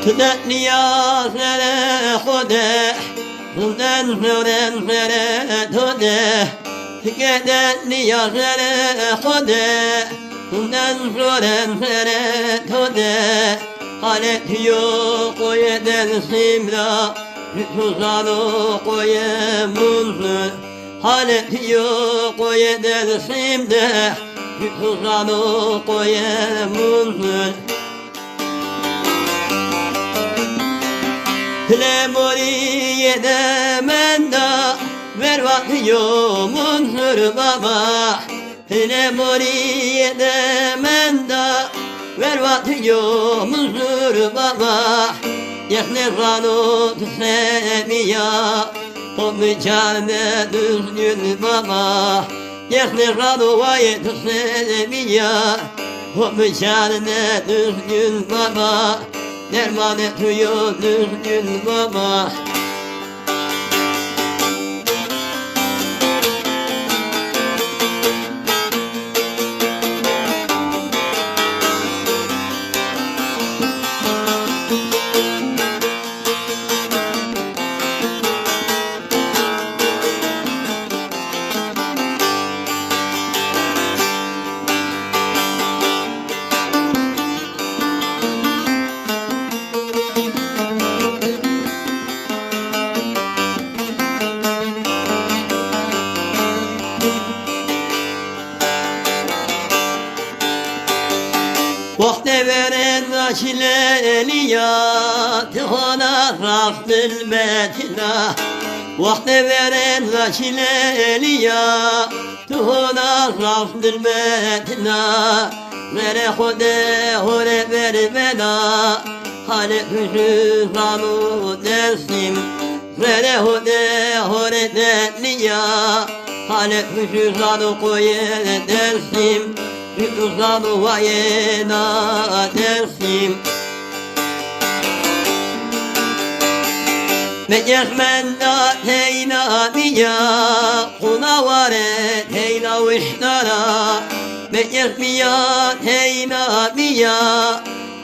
تدن يا سنة خده تدن سنة تده تدن يا سنة خده تدن سنة تده قالت يو قيدن سيملا تزالو قيم منه قالت يو قيدن سيملا تزالو قيم منه Lemuriye'de menda ver vakyomun hür baba Lemuriye'de menda ver vakyomun hür baba Yahne rano tüsemiya Toplayacağına düzgün baba Yahne rano vaye tüsemiya Toplayacağına düzgün baba Derman etmiyor düzgün baba Vakte veren naşileliyat Hana raftıl metina Vakte veren naşileliyat Hana raftıl metina Vere hude hore vermena Hale tüşü zanu dersim Vere hude hore derliya Hale tüşü zanu koye dersim Yuzanu vayena dersim Mecehmenna teyna miya Kuna vare teyna vişnara Mecehmiya teyna miya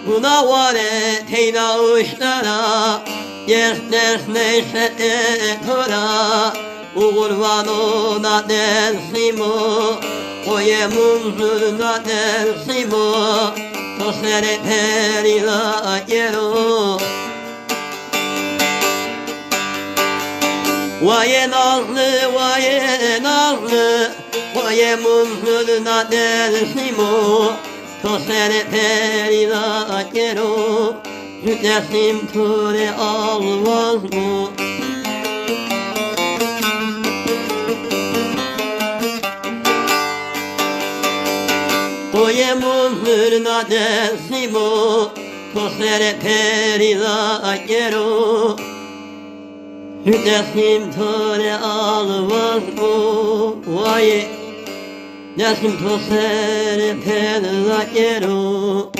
Kuna vare teyna vişnara Yerders neyse etora Uğurvanuna dersimu Koye mumzuna dersimu Tosere perila yero Vaye nazlı Koye mumzuna dersimu Tosere perila yero Dersim ture almaz mı Koye mumzuna dersimu Tosere perila yero Dersim ture almaz mı Vaye Dersim tosere perila yero